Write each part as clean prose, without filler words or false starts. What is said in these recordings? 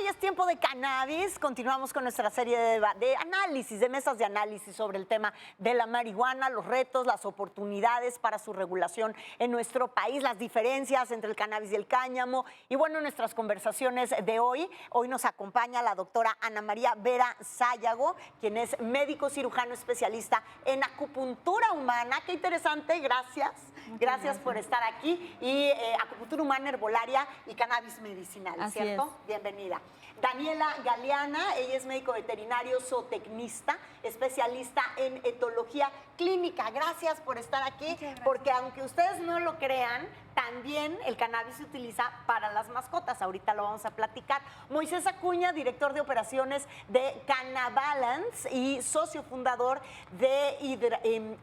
Hoy es tiempo de cannabis. Continuamos con nuestra serie de análisis, de mesas de análisis sobre el tema de la marihuana, los retos, las oportunidades para su regulación en nuestro país, las diferencias entre el cannabis y el cáñamo. Y bueno, nuestras conversaciones de hoy nos acompaña la doctora Ana María Vera Sayago, quien es médico cirujano especialista en acupuntura humana. Qué interesante, gracias. Gracias por estar aquí. Y acupuntura humana, herbolaria y cannabis medicinal, Así ¿cierto? es. Bienvenida. Daniela Galeana, ella es médico veterinario zootecnista, especialista en etología clínica. Gracias por estar aquí, porque aunque ustedes no lo crean, también el cannabis se utiliza para las mascotas. Ahorita lo vamos a platicar. Moisés Acuña, director de operaciones de Cannabalance y socio fundador de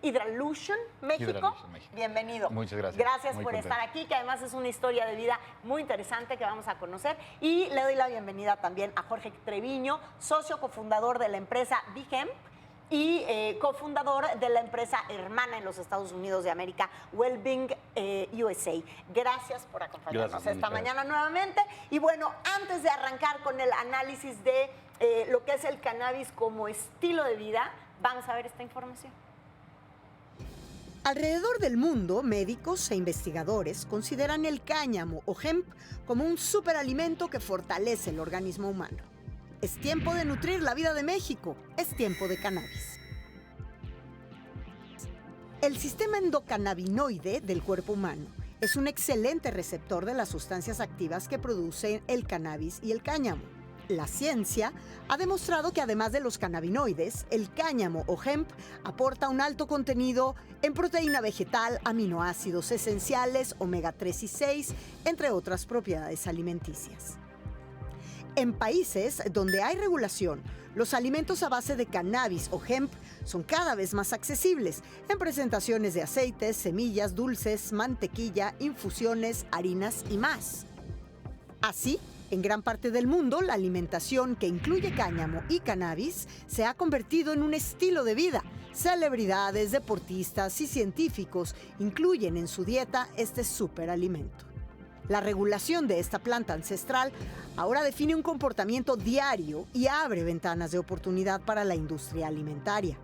Hydralution México. Hydralution México. Bienvenido. Muchas gracias. Gracias Muy por contento. estar aquí, que además es una historia de vida muy interesante que vamos a conocer. Y le doy la bienvenida también a Jorge Treviño, socio cofundador de la empresa Big-Hemp y cofundador de la empresa hermana en los Estados Unidos de América, Wellbeing USA. Gracias por acompañarnos Gracias, esta Mónica. mañana nuevamente. Y bueno, antes de arrancar con el análisis de lo que es el cannabis como estilo de vida, vamos a ver esta información. Alrededor del mundo, médicos e investigadores consideran el cáñamo o hemp como un superalimento que fortalece el organismo humano. Es tiempo de nutrir la vida de México, es tiempo de cannabis. El sistema endocannabinoide del cuerpo humano es un excelente receptor de las sustancias activas que producen el cannabis y el cáñamo. La ciencia ha demostrado que además de los cannabinoides, el cáñamo o hemp aporta un alto contenido en proteína vegetal, aminoácidos esenciales, omega 3 y 6, entre otras propiedades alimenticias. En países donde hay regulación, los alimentos a base de cannabis o hemp son cada vez más accesibles en presentaciones de aceites, semillas, dulces, mantequilla, infusiones, harinas y más. Así, en gran parte del mundo, la alimentación que incluye cáñamo y cannabis se ha convertido en un estilo de vida. Celebridades, deportistas y científicos incluyen en su dieta este superalimento. La regulación de esta planta ancestral ahora define un comportamiento diario y abre ventanas de oportunidad para la industria alimentaria.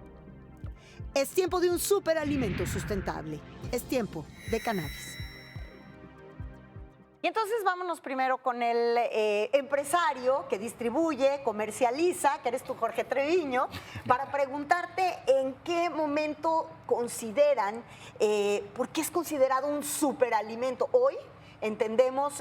Es tiempo de un superalimento sustentable. Es tiempo de cannabis. Y entonces vámonos primero con el empresario que distribuye, comercializa, que eres tú, Jorge Treviño, para preguntarte en qué momento consideran, por qué es considerado un superalimento. Hoy entendemos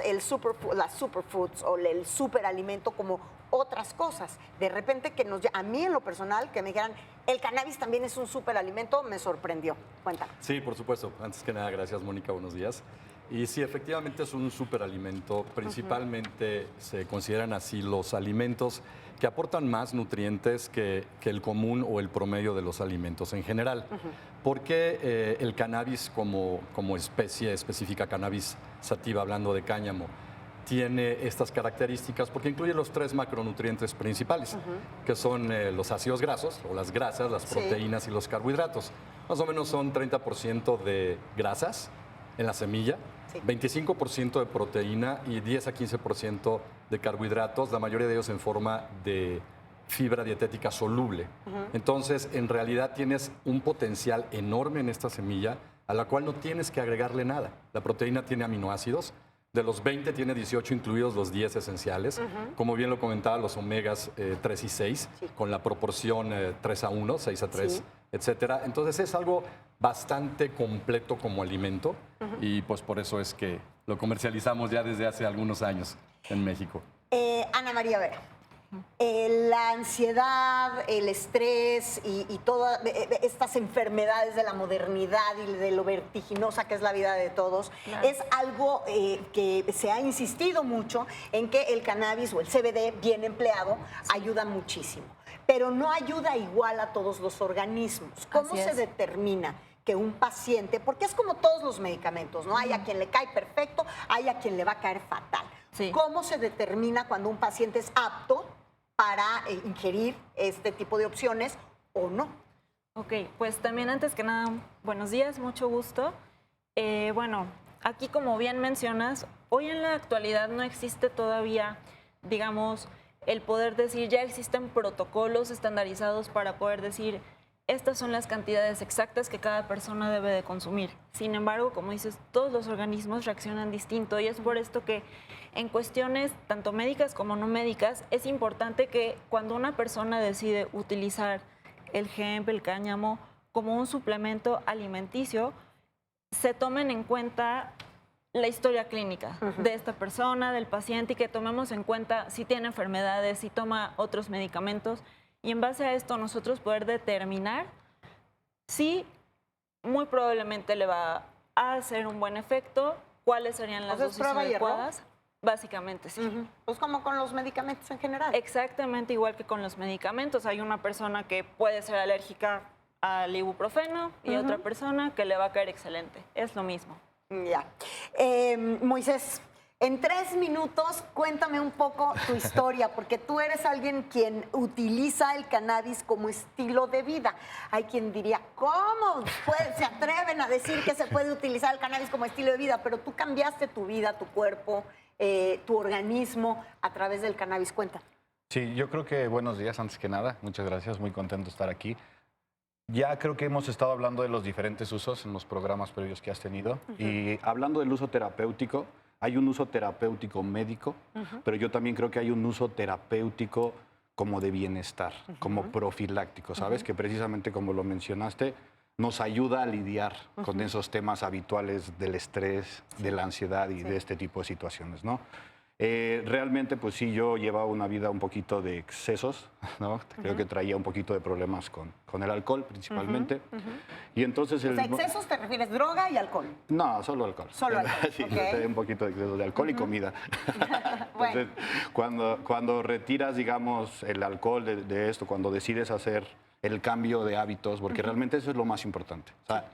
las superfoods o el superalimento como otras cosas. De repente a mí en lo personal, que me dijeran, el cannabis también es un superalimento, me sorprendió. Cuéntame. Sí, por supuesto. Antes que nada, gracias, Mónica. Buenos días. Y sí, efectivamente es un superalimento. Principalmente se consideran así los alimentos que aportan más nutrientes que el común o el promedio de los alimentos en general. Porque el cannabis como especie específica, cannabis sativa, hablando de cáñamo, tiene estas características porque incluye los 3 macronutrientes principales, que son los ácidos grasos o las grasas, las proteínas y los carbohidratos. Más o menos son 30% de grasas en la semilla, 25% de proteína y 10 a 15% de carbohidratos, la mayoría de ellos en forma de fibra dietética soluble. Entonces, en realidad tienes un potencial enorme en esta semilla a la cual no tienes que agregarle nada. La proteína tiene aminoácidos, de los 20 tiene 18 incluidos los 10 esenciales. Como bien lo comentaba, los omegas 3 y 6, con la proporción 3 a 1, 6 a 3, etcétera. Entonces es algo bastante completo como alimento y pues por eso es que lo comercializamos ya desde hace algunos años en México. Ana María Vera, la ansiedad, el estrés y todas estas enfermedades de la modernidad y de lo vertiginosa que es la vida de todos, es algo que se ha insistido mucho en que el cannabis o el CBD bien empleado ayuda muchísimo, pero no ayuda igual a todos los organismos. ¿Cómo se determina que un paciente, porque es como todos los medicamentos, ¿no? Hay a quien le cae perfecto, hay a quien le va a caer fatal. Sí. ¿Cómo se determina cuando un paciente es apto para ingerir este tipo de opciones o no? Ok, pues también antes que nada, buenos días, mucho gusto. Bueno, aquí como bien mencionas, hoy en la actualidad no existe todavía, digamos, el poder decir, ya existen protocolos estandarizados para poder decir, estas son las cantidades exactas que cada persona debe de consumir. Sin embargo, como dices, todos los organismos reaccionan distinto y es por esto que en cuestiones tanto médicas como no médicas es importante que cuando una persona decide utilizar el hemp, el cáñamo, como un suplemento alimenticio, se tomen en cuenta la historia clínica de esta persona, del paciente, y que tomemos en cuenta si tiene enfermedades, si toma otros medicamentos, y en base a esto nosotros poder determinar si muy probablemente le va a hacer un buen efecto, cuáles serían las dosis adecuadas. Básicamente, sí. Pues como con los medicamentos en general. Exactamente igual que con los medicamentos. Hay una persona que puede ser alérgica al ibuprofeno y otra persona que le va a caer excelente. Es lo mismo. Ya. Moisés, en 3 minutos cuéntame un poco tu historia, porque tú eres alguien quien utiliza el cannabis como estilo de vida. Hay quien diría, ¿cómo se atreven a decir que se puede utilizar el cannabis como estilo de vida? Pero tú cambiaste tu vida, tu cuerpo, tu organismo a través del cannabis. Cuenta. Sí, yo creo que buenos días antes que nada. Muchas gracias, muy contento de estar aquí. Ya creo que hemos estado hablando de los diferentes usos en los programas previos que has tenido. Y hablando del uso terapéutico, hay un uso terapéutico médico, pero yo también creo que hay un uso terapéutico como de bienestar, como profiláctico, ¿sabes? Que precisamente como lo mencionaste, nos ayuda a lidiar con esos temas habituales del estrés, de la ansiedad y de este tipo de situaciones, ¿no? Realmente, pues sí, yo llevaba una vida un poquito de excesos, ¿no? Creo que traía un poquito de problemas con el alcohol, principalmente. Y entonces... O sea, excesos te refieres droga y alcohol. No, solo alcohol. Solo alcohol, Sí, traía un poquito de exceso de alcohol y comida. Bueno. Entonces, cuando retiras, digamos, el alcohol de esto, cuando decides hacer el cambio de hábitos, porque realmente eso es lo más importante. O sea,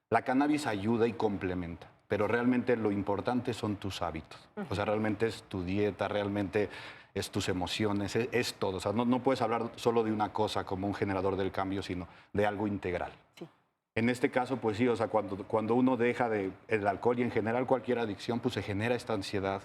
la cannabis ayuda y complementa, pero realmente lo importante son tus hábitos. O sea, realmente es tu dieta, realmente es tus emociones, es todo. O sea, no puedes hablar solo de una cosa como un generador del cambio, sino de algo integral. Sí. En este caso, pues sí, o sea, cuando uno deja el alcohol y en general cualquier adicción, pues se genera esta ansiedad,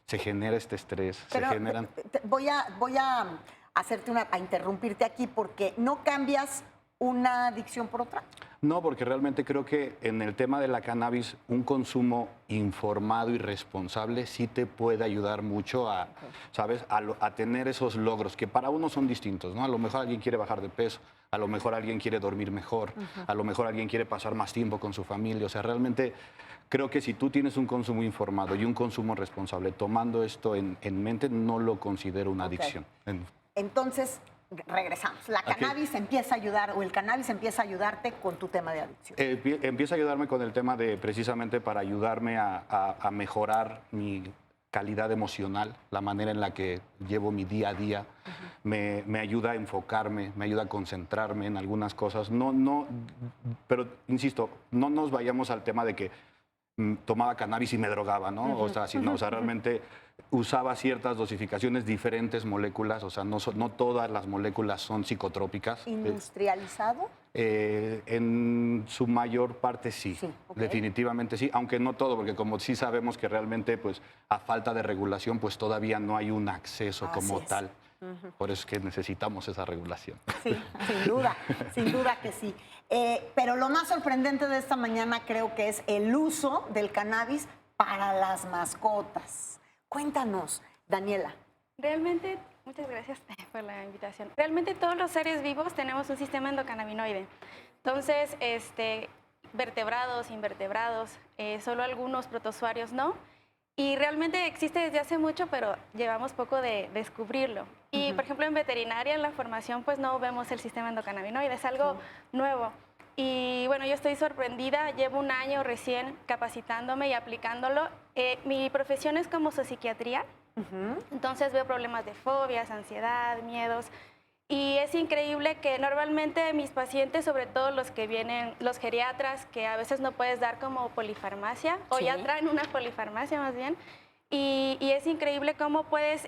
se genera este estrés, Pero se generan... voy a a interrumpirte aquí porque no cambias una adicción por otra. No, porque realmente creo que en el tema de la cannabis, un consumo informado y responsable sí te puede ayudar mucho a, ¿sabes? A tener esos logros que para uno son distintos, ¿no? A lo mejor alguien quiere bajar de peso, a lo mejor alguien quiere dormir mejor, a lo mejor alguien quiere pasar más tiempo con su familia. O sea, realmente creo que si tú tienes un consumo informado y un consumo responsable, tomando esto en mente, no lo considero una adicción. Entonces, regresamos. La cannabis empieza a ayudar, o el cannabis empieza a ayudarte con tu tema de adicción. Empieza a ayudarme con el tema de, precisamente para ayudarme a mejorar mi calidad emocional, la manera en la que llevo mi día a día. Me ayuda a enfocarme, me ayuda a concentrarme en algunas cosas. Pero insisto, no nos vayamos al tema de que tomaba cannabis y me drogaba, ¿no? O sea, o sea, realmente usaba ciertas dosificaciones, diferentes moléculas, o sea, no todas las moléculas son psicotrópicas. ¿Industrializado? En su mayor parte sí, Okay. Definitivamente sí, aunque no todo, porque como sí sabemos que realmente, pues, a falta de regulación, pues todavía no hay un acceso como tal. Por eso es que necesitamos esa regulación. Sí, sin duda que sí. Pero lo más sorprendente de esta mañana creo que es el uso del cannabis para las mascotas. Cuéntanos, Daniela. Realmente, muchas gracias por la invitación. Realmente todos los seres vivos tenemos un sistema endocannabinoide. Entonces, vertebrados, invertebrados, solo algunos protozoarios no. Y realmente existe desde hace mucho, pero llevamos poco de descubrirlo. Y, por ejemplo, en veterinaria, en la formación, pues no vemos el sistema endocannabinoide, es algo nuevo. Y bueno, yo estoy sorprendida, llevo un año recién capacitándome y aplicándolo. Mi profesión es como zoopsiquiatría, entonces veo problemas de fobias, ansiedad, miedos. Y es increíble que normalmente mis pacientes, sobre todo los que vienen, los geriatras, que a veces no puedes dar como polifarmacia, o ya traen una polifarmacia más bien, y es increíble cómo puedes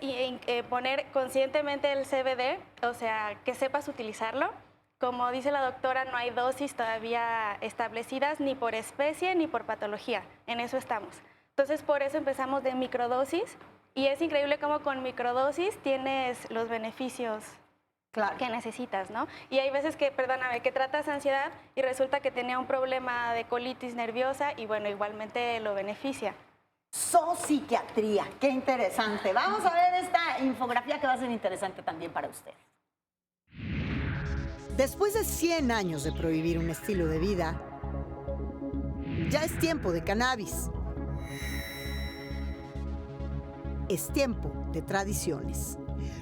poner conscientemente el CBD, o sea, que sepas utilizarlo. Como dice la doctora, no hay dosis todavía establecidas ni por especie ni por patología, en eso estamos. Entonces, por eso empezamos de microdosis Y es increíble cómo con microdosis tienes los beneficios Claro. que necesitas, ¿no? Y hay veces que, perdóname, que tratas ansiedad y resulta que tenía un problema de colitis nerviosa y bueno, igualmente lo beneficia. Zoopsiquiatría, qué interesante. Vamos a ver esta infografía que va a ser interesante también para usted. Después de 100 años de prohibir un estilo de vida, ya es tiempo de cannabis. Es tiempo de tradiciones.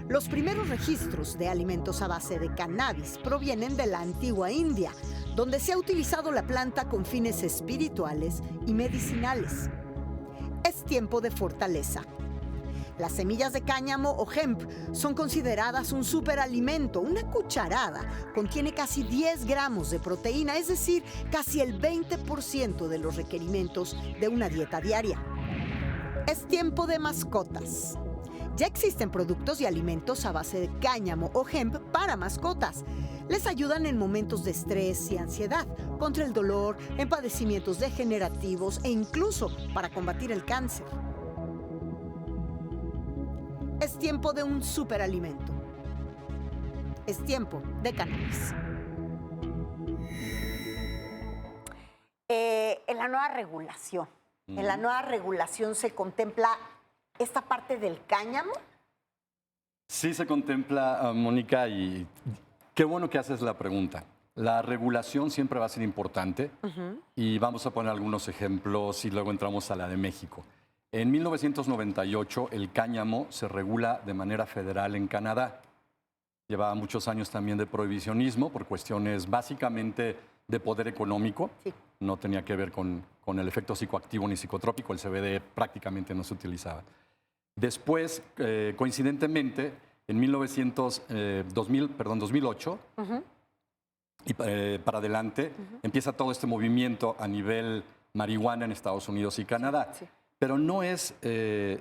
Los primeros registros de alimentos a base de cannabis provienen de la antigua India, donde se ha utilizado la planta con fines espirituales y medicinales. Es tiempo de fortaleza. Las semillas de cáñamo o hemp son consideradas un superalimento. Una cucharada contiene casi 10 gramos de proteína, es decir, casi el 20% de los requerimientos de una dieta diaria. Es tiempo de mascotas. Ya existen productos y alimentos a base de cáñamo o hemp para mascotas. Les ayudan en momentos de estrés y ansiedad, contra el dolor, en padecimientos degenerativos e incluso para combatir el cáncer. Es tiempo de un superalimento. Es tiempo de cannabis. En la nueva regulación, se contempla esta parte del cáñamo. Sí se contempla, Mónica, y qué bueno que haces la pregunta. La regulación siempre va a ser importante y vamos a poner algunos ejemplos y luego entramos a la de México. En 1998 el cáñamo se regula de manera federal en Canadá. Llevaba muchos años también de prohibicionismo por cuestiones básicamente de poder económico. Sí. No tenía que ver con el efecto psicoactivo ni psicotrópico, el CBD prácticamente no se utilizaba. Después, coincidentemente, en 2008, y para adelante, empieza todo este movimiento a nivel marihuana en Estados Unidos y Canadá. Sí. Pero no es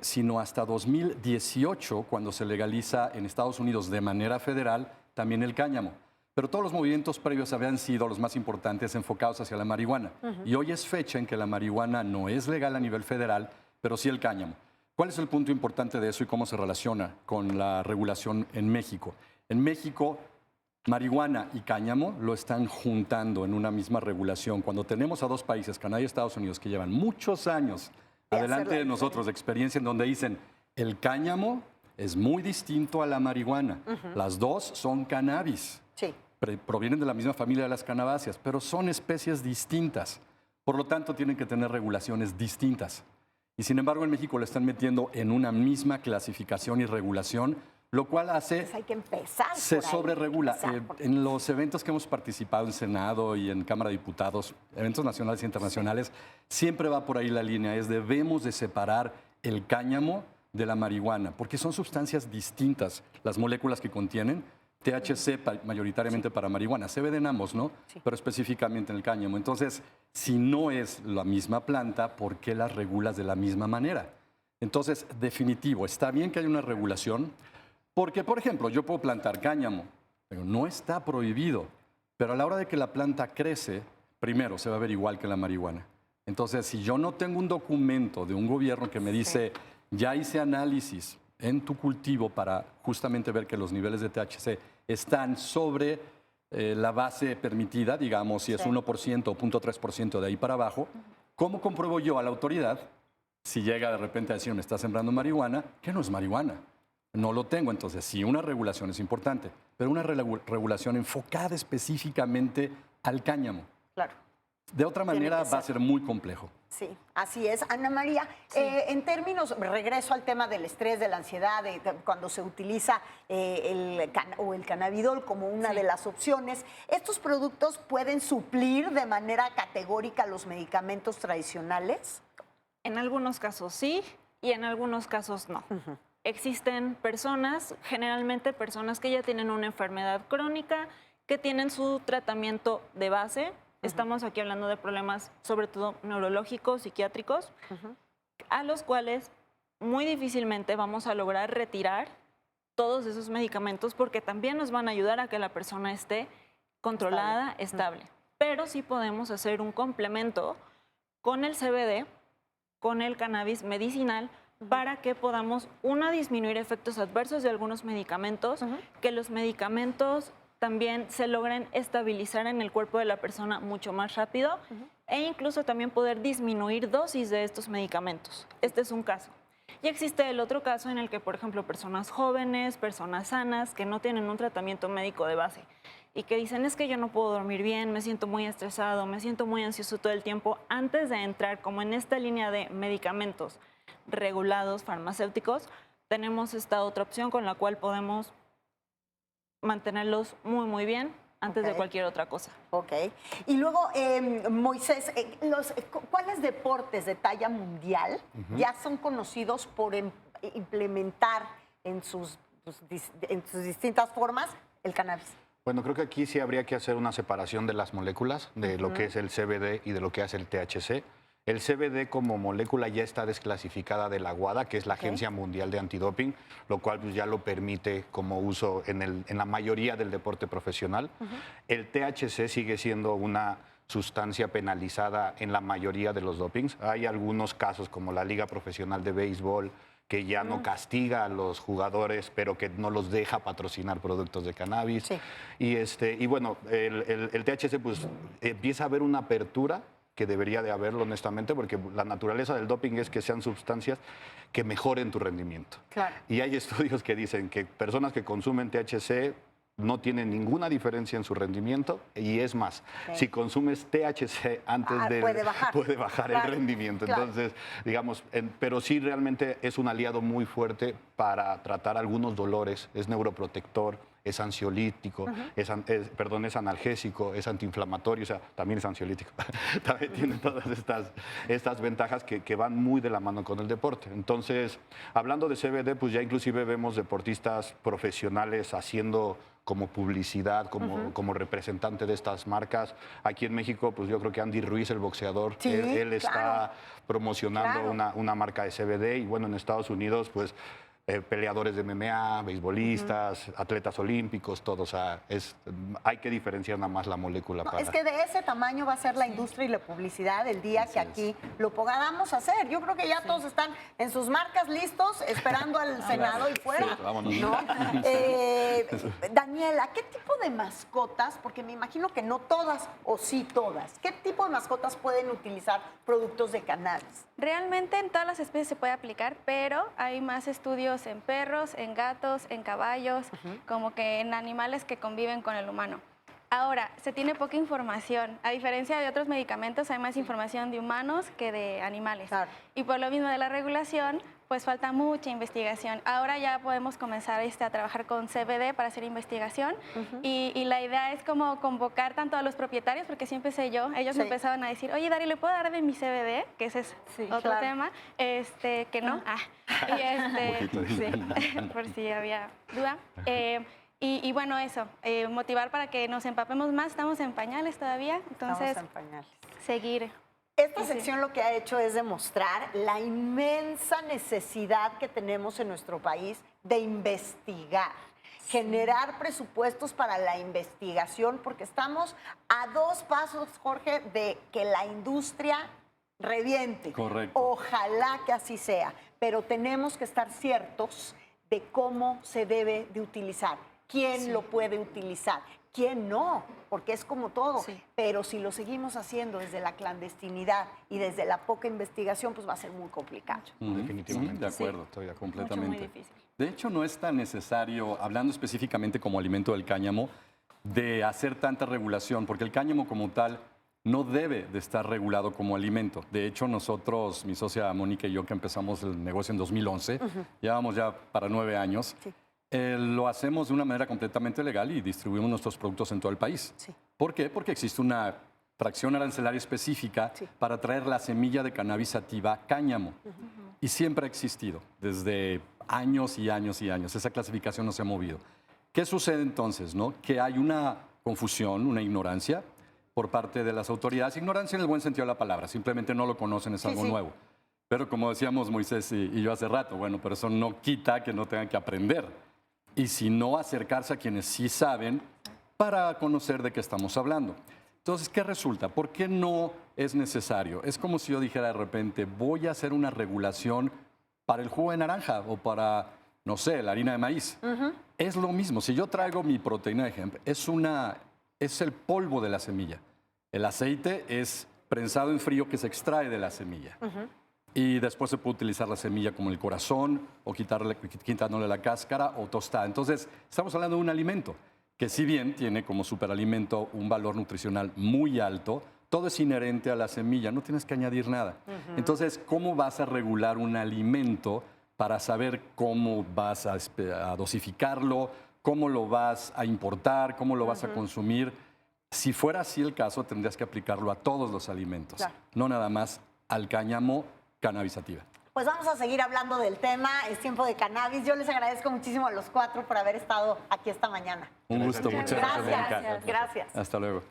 sino hasta 2018 cuando se legaliza en Estados Unidos de manera federal también el cáñamo. Pero todos los movimientos previos habían sido los más importantes enfocados hacia la marihuana. Y hoy es fecha en que la marihuana no es legal a nivel federal, pero sí el cáñamo. ¿Cuál es el punto importante de eso y cómo se relaciona con la regulación en México? En México, marihuana y cáñamo lo están juntando en una misma regulación. Cuando tenemos a dos países, Canadá y Estados Unidos, que llevan muchos años adelante de nosotros de experiencia en donde dicen el cáñamo es muy distinto a la marihuana. Las dos son cannabis. Sí. Provienen de la misma familia de las cannabáceas, pero son especies distintas. Por lo tanto, tienen que tener regulaciones distintas. Y sin embargo, en México lo están metiendo en una misma clasificación y regulación, lo cual hace... Pues hay que empezar. Se por ahí, sobreregula. empezar por- En los eventos que hemos participado en Senado y en Cámara de Diputados, eventos nacionales e internacionales, siempre va por ahí la línea, es debemos de separar el cáñamo de la marihuana, porque son sustancias distintas las moléculas que contienen. THC mayoritariamente para marihuana, CBD en ambos, ¿no? Sí. Pero específicamente en el cáñamo. Entonces, si no es la misma planta, ¿por qué las regulas de la misma manera? Entonces, definitivo, está bien que haya una regulación, porque, por ejemplo, yo puedo plantar cáñamo, pero no está prohibido. Pero a la hora de que la planta crece, primero se va a ver igual que la marihuana. Entonces, si yo no tengo un documento de un gobierno que me dice, ya hice análisis en tu cultivo para justamente ver que los niveles de THC están sobre la base permitida, digamos, si es 1% o 0.3% de ahí para abajo, ¿cómo compruebo yo a la autoridad, si llega de repente a decir, me está sembrando marihuana, que no es marihuana? No lo tengo. Entonces, sí, una regulación es importante, pero una regulación enfocada específicamente al cáñamo. Claro. De otra Tiene manera, que va a ser. ser muy complejo. Sí, así es. Ana María, en términos, regreso al tema del estrés, de la ansiedad, cuando se utiliza el cannabidol como una de las opciones, ¿estos productos pueden suplir de manera categórica los medicamentos tradicionales? En algunos casos sí y en algunos casos no. Existen personas, generalmente personas que ya tienen una enfermedad crónica, que tienen su tratamiento de base. Estamos aquí hablando de problemas sobre todo neurológicos, psiquiátricos, a los cuales muy difícilmente vamos a lograr retirar todos esos medicamentos porque también nos van a ayudar a que la persona esté controlada, estable. Pero sí podemos hacer un complemento con el CBD, con el cannabis medicinal, para que podamos, disminuir efectos adversos de algunos medicamentos, que los medicamentos también se logren estabilizar en el cuerpo de la persona mucho más rápido e incluso también poder disminuir dosis de estos medicamentos. Este es un caso. Y existe el otro caso en el que, por ejemplo, personas jóvenes, personas sanas, que no tienen un tratamiento médico de base y que dicen, es que yo no puedo dormir bien, me siento muy estresado, me siento muy ansioso todo el tiempo, antes de entrar como en esta línea de medicamentos regulados, farmacéuticos, tenemos esta otra opción con la cual podemos mantenerlos muy, muy bien antes de cualquier otra cosa. Ok. Y luego, Moisés, ¿cuáles deportes de talla mundial ya son conocidos por implementar en sus distintas formas el cannabis? Bueno, creo que aquí sí habría que hacer una separación de las moléculas, de lo que es el CBD y de lo que es el THC. El CBD como molécula ya está desclasificada de la WADA, que es la Agencia Mundial de Antidoping, lo cual pues, ya lo permite como uso en la mayoría del deporte profesional. El THC sigue siendo una sustancia penalizada en la mayoría de los dopings. Hay algunos casos como la Liga Profesional de Béisbol, que ya no castiga a los jugadores, pero que no los deja patrocinar productos de cannabis. Sí. Y bueno, el THC pues empieza a haber una apertura que debería de haberlo honestamente, porque la naturaleza del doping es que sean sustancias que mejoren tu rendimiento. Claro. Y hay estudios que dicen que personas que consumen THC no tienen ninguna diferencia en su rendimiento y es más, si consumes THC antes puede bajar Claro, el rendimiento. claro. Entonces, digamos, pero sí realmente es un aliado muy fuerte para tratar algunos dolores, es neuroprotector, es ansiolítico, es analgésico, es antiinflamatorio, o sea, también es ansiolítico. También tiene todas estas ventajas que van muy de la mano con el deporte. Entonces, hablando de CBD, pues ya inclusive vemos deportistas profesionales haciendo como publicidad, como representante de estas marcas. Aquí en México, pues yo creo que Andy Ruiz, el boxeador, Sí, él está claro. promocionando una marca de CBD y bueno, en Estados Unidos, pues peleadores de MMA, beisbolistas, atletas olímpicos, todo. O sea, hay que diferenciar nada más la molécula. Es que de ese tamaño va a ser la industria y la publicidad el día que aquí lo podamos hacer. Yo creo que ya todos están en sus marcas listos, esperando al Senado y fuera. Sí, vámonos. ¿No? Daniela, ¿qué tipo de mascotas, porque me imagino que no todas o sí todas, qué tipo de mascotas pueden utilizar productos de cannabis? Realmente en todas las especies se puede aplicar, pero hay más estudios en perros, en gatos, en caballos, como que en animales que conviven con el humano. Ahora, se tiene poca información. A diferencia de otros medicamentos, hay más información de humanos que de animales. Claro. Y por lo mismo de la regulación, pues falta mucha investigación. Ahora ya podemos comenzar a trabajar con CBD para hacer investigación y la idea es como convocar tanto a los propietarios, porque siempre sé yo, ellos me empezaban a decir, oye, Dari, ¿le puedo dar de mi CBD? Que ese es otro tema, que no. Por si había duda. Y bueno, eso, motivar para que nos empapemos más. Estamos en pañales todavía, entonces Estamos en pañales. seguir. Esta sección lo que ha hecho es demostrar la inmensa necesidad que tenemos en nuestro país de investigar, generar presupuestos para la investigación, porque estamos a 2 pasos, Jorge, de que la industria reviente. Correcto. Ojalá que así sea, pero tenemos que estar ciertos de cómo se debe de utilizar, quién lo puede utilizar, quién no, porque es como todo. Pero si lo seguimos haciendo desde la clandestinidad y desde la poca investigación, pues va a ser muy complicado. Definitivamente. Sí, de acuerdo, estoy completamente. Muy difícil. De hecho, no es tan necesario, hablando específicamente como alimento del cáñamo, de hacer tanta regulación, porque el cáñamo como tal no debe de estar regulado como alimento. De hecho, nosotros, mi socia Mónica y yo, que empezamos el negocio en 2011, llevamos ya para 9 años, lo hacemos de una manera completamente legal y distribuimos nuestros productos en todo el país. Sí. ¿Por qué? Porque existe una fracción arancelaria específica para traer la semilla de cannabis sativa cáñamo. Y siempre ha existido, desde años y años y años. Esa clasificación no se ha movido. ¿Qué sucede entonces? ¿No? Que hay una confusión, una ignorancia por parte de las autoridades. Ignorancia en el buen sentido de la palabra, simplemente no lo conocen, es algo nuevo. Pero como decíamos Moisés y yo hace rato, bueno, pero eso no quita que no tengan que aprender. Y si no, acercarse a quienes sí saben para conocer de qué estamos hablando. Entonces, ¿qué resulta? ¿Por qué no es necesario? Es como si yo dijera de repente, voy a hacer una regulación para el jugo de naranja o para, no sé, la harina de maíz. Es lo mismo. Si yo traigo mi proteína de hemp, es el polvo de la semilla. El aceite es prensado en frío que se extrae de la semilla. Y después se puede utilizar la semilla como el corazón o quitándole la cáscara o tostada. Entonces, estamos hablando de un alimento que si bien tiene como superalimento un valor nutricional muy alto, todo es inherente a la semilla, no tienes que añadir nada. Entonces, ¿cómo vas a regular un alimento para saber cómo vas a dosificarlo, cómo lo vas a importar, cómo lo vas a consumir? Si fuera así el caso, tendrías que aplicarlo a todos los alimentos, no nada más al cáñamo cannabis sativa. Pues vamos a seguir hablando del tema, es tiempo de cannabis. Yo les agradezco muchísimo a los 4 por haber estado aquí esta mañana. Un gusto, muchas gracias, Mónica. Gracias. Hasta luego.